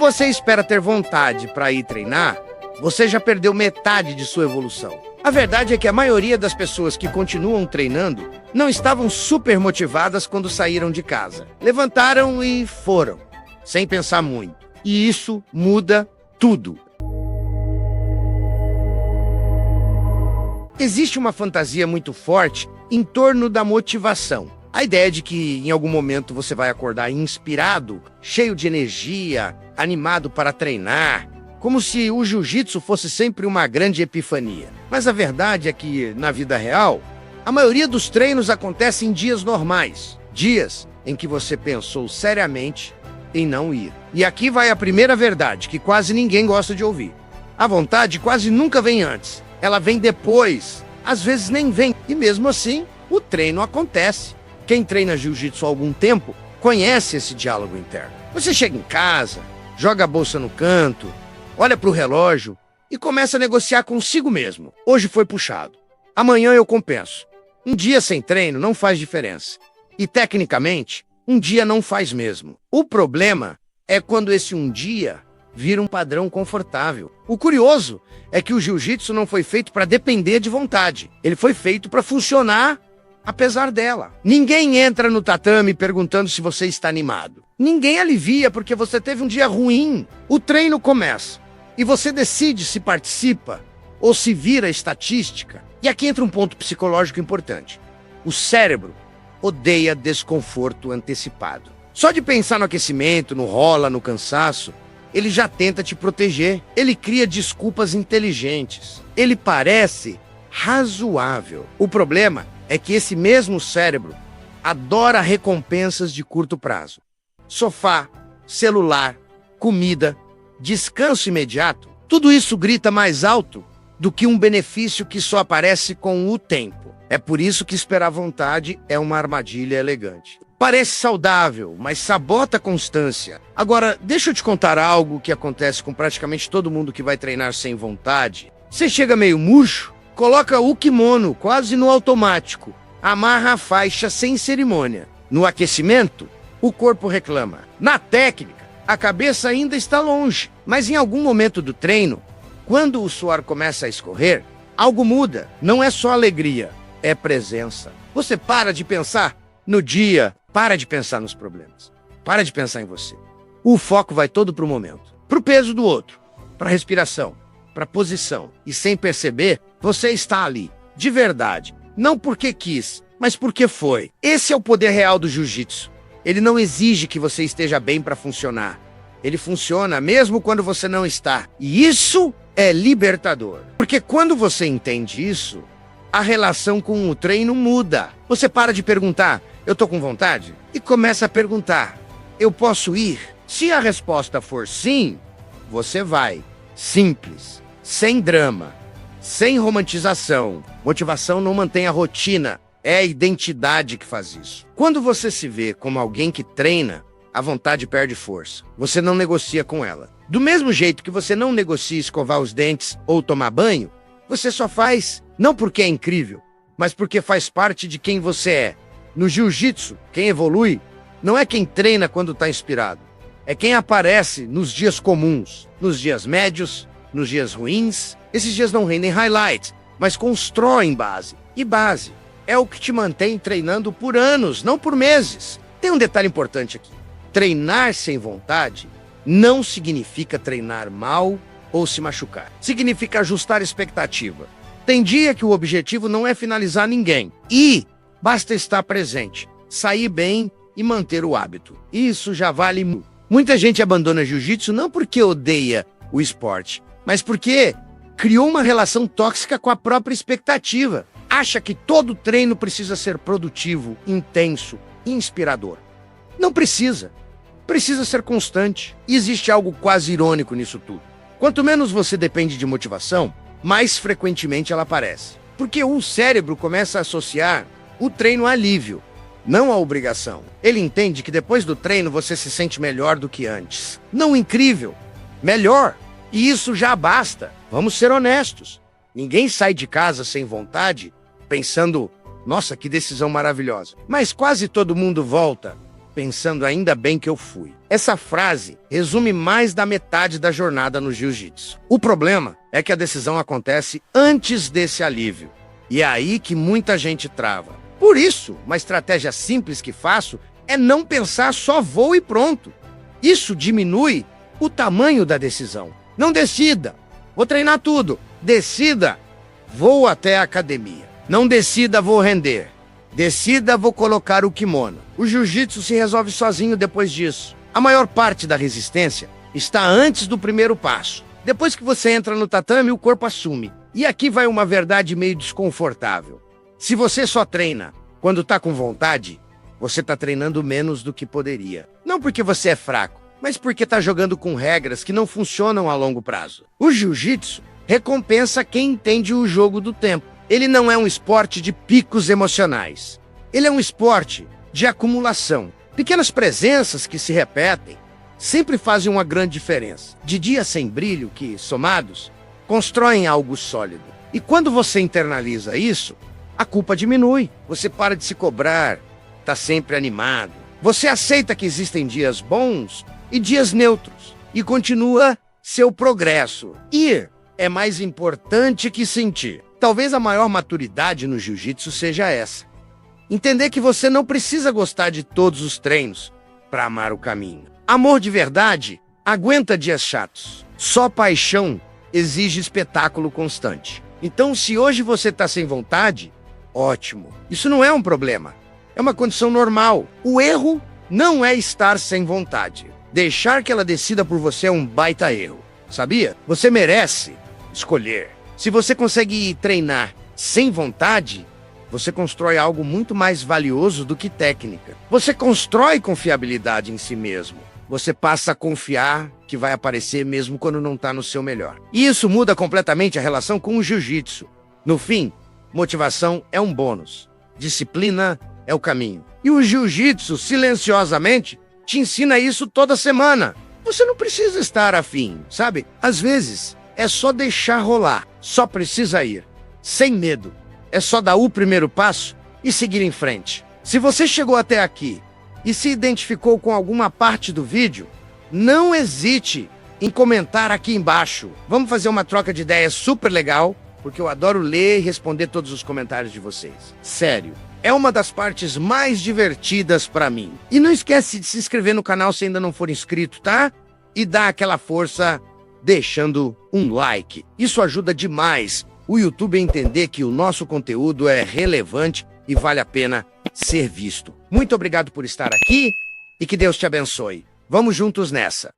você espera ter vontade para ir treinar, você já perdeu metade de sua evolução. A verdade é que a maioria das pessoas que continuam treinando não estavam super motivadas quando saíram de casa. Levantaram e foram, sem pensar muito. E isso muda tudo. Existe uma fantasia muito forte em torno da motivação. A ideia de que em algum momento você vai acordar inspirado, cheio de energia, animado para treinar, como se o jiu-jitsu fosse sempre uma grande epifania. Mas a verdade é que, na vida real, a maioria dos treinos acontece em dias normais. Dias em que você pensou seriamente em não ir. E aqui vai a primeira verdade, que quase ninguém gosta de ouvir. A vontade quase nunca vem antes. Ela vem depois. Às vezes nem vem. E mesmo assim, o treino acontece. Quem treina jiu-jitsu há algum tempo conhece esse diálogo interno. Você chega em casa, joga a bolsa no canto, olha para o relógio e começa a negociar consigo mesmo. Hoje foi puxado. Amanhã eu compenso. Um dia sem treino não faz diferença. E, tecnicamente, um dia não faz mesmo. O problema é quando esse um dia vira um padrão confortável. O curioso é que o jiu-jitsu não foi feito para depender de vontade. Ele foi feito para funcionar apesar dela. Ninguém entra no tatame perguntando se você está animado. Ninguém alivia porque você teve um dia ruim. O treino começa e você decide se participa ou se vira estatística. E aqui entra um ponto psicológico importante. O cérebro odeia desconforto antecipado. Só de pensar no aquecimento, no rola, no cansaço, ele já tenta te proteger. Ele cria desculpas inteligentes. Ele parece razoável. O problema é que esse mesmo cérebro adora recompensas de curto prazo. Sofá, celular, comida, descanso imediato, tudo isso grita mais alto do que um benefício que só aparece com o tempo. É por isso que esperar vontade é uma armadilha elegante. Parece saudável, mas sabota a constância. Agora, deixa eu te contar algo que acontece com praticamente todo mundo que vai treinar sem vontade. Você chega meio murcho, coloca o kimono quase no automático, amarra a faixa sem cerimônia. No aquecimento, o corpo reclama. Na técnica, a cabeça ainda está longe. Mas em algum momento do treino, quando o suor começa a escorrer, algo muda. Não é só alegria, é presença. Você para de pensar no dia, para de pensar nos problemas. Para de pensar em você. O foco vai todo para o momento. Para o peso do outro, para a respiração, para a posição. E sem perceber, você está ali, de verdade. Não porque quis, mas porque foi. Esse é o poder real do jiu-jitsu. Ele não exige que você esteja bem para funcionar. Ele funciona mesmo quando você não está. E isso é libertador. Porque quando você entende isso, a relação com o treino muda. Você para de perguntar, eu tô com vontade? E começa a perguntar, eu posso ir? Se a resposta for sim, você vai. Simples, sem drama, sem romantização. Motivação não mantém a rotina, é a identidade que faz isso. Quando você se vê como alguém que treina, a vontade perde força. Você não negocia com ela. Do mesmo jeito que você não negocia escovar os dentes ou tomar banho, você só faz, não porque é incrível, mas porque faz parte de quem você é. No jiu-jitsu, quem evolui não é quem treina quando está inspirado. É quem aparece nos dias comuns, nos dias médios, nos dias ruins. Esses dias não rendem highlights, mas constroem base. E base é o que te mantém treinando por anos, não por meses. Tem um detalhe importante aqui. Treinar sem vontade não significa treinar mal ou se machucar. Significa ajustar expectativa. Tem dia que o objetivo não é finalizar ninguém. E basta estar presente, sair bem e manter o hábito. Isso já vale muito. Muita gente abandona jiu-jitsu não porque odeia o esporte, mas porque criou uma relação tóxica com a própria expectativa. Acha que todo treino precisa ser produtivo, intenso, inspirador. Não precisa. Precisa ser constante. E existe algo quase irônico nisso tudo. Quanto menos você depende de motivação, mais frequentemente ela aparece. Porque o cérebro começa a associar o treino a alívio, não a obrigação. Ele entende que depois do treino você se sente melhor do que antes. Não incrível, melhor. E isso já basta. Vamos ser honestos. Ninguém sai de casa sem vontade, pensando, nossa, que decisão maravilhosa. Mas quase todo mundo volta pensando ainda bem que eu fui. Essa frase resume mais da metade da jornada no jiu-jitsu. O problema é que a decisão acontece antes desse alívio. E é aí que muita gente trava. Por isso, uma estratégia simples que faço é não pensar só vou e pronto. Isso diminui o tamanho da decisão. Não decida, vou treinar tudo. Decida, vou até a academia. Não decida, vou render. Decida, vou colocar o kimono. O jiu-jitsu se resolve sozinho depois disso. A maior parte da resistência está antes do primeiro passo. Depois que você entra no tatame, o corpo assume. E aqui vai uma verdade meio desconfortável. Se você só treina quando tá com vontade, você tá treinando menos do que poderia. Não porque você é fraco, mas porque tá jogando com regras que não funcionam a longo prazo. O jiu-jitsu recompensa quem entende o jogo do tempo. Ele não é um esporte de picos emocionais. Ele é um esporte de acumulação. Pequenas presenças que se repetem sempre fazem uma grande diferença. De dias sem brilho que, somados, constroem algo sólido. E quando você internaliza isso, a culpa diminui. Você para de se cobrar, tá sempre animado. Você aceita que existem dias bons e dias neutros. E continua seu progresso. Ir é mais importante que sentir. Talvez a maior maturidade no jiu-jitsu seja essa. Entender que você não precisa gostar de todos os treinos para amar o caminho. Amor de verdade aguenta dias chatos. Só paixão exige espetáculo constante. Então, se hoje você está sem vontade, ótimo. Isso não é um problema. É uma condição normal. O erro não é estar sem vontade. Deixar que ela decida por você é um baita erro. Sabia? Você merece escolher. Se você consegue treinar sem vontade, você constrói algo muito mais valioso do que técnica. Você constrói confiabilidade em si mesmo. Você passa a confiar que vai aparecer mesmo quando não está no seu melhor. E isso muda completamente a relação com o jiu-jitsu. No fim, motivação é um bônus. Disciplina é o caminho. E o jiu-jitsu, silenciosamente, te ensina isso toda semana. Você não precisa estar afim, sabe? Às vezes, é só deixar rolar. Só precisa ir. Sem medo. É só dar o primeiro passo e seguir em frente. Se você chegou até aqui e se identificou com alguma parte do vídeo, não hesite em comentar aqui embaixo. Vamos fazer uma troca de ideias super legal, porque eu adoro ler e responder todos os comentários de vocês. Sério, é uma das partes mais divertidas pra mim. E não esquece de se inscrever no canal se ainda não for inscrito, tá? E dar aquela força deixando um like. Isso ajuda demais o YouTube a entender que o nosso conteúdo é relevante e vale a pena ser visto. Muito obrigado por estar aqui e que Deus te abençoe. Vamos juntos nessa.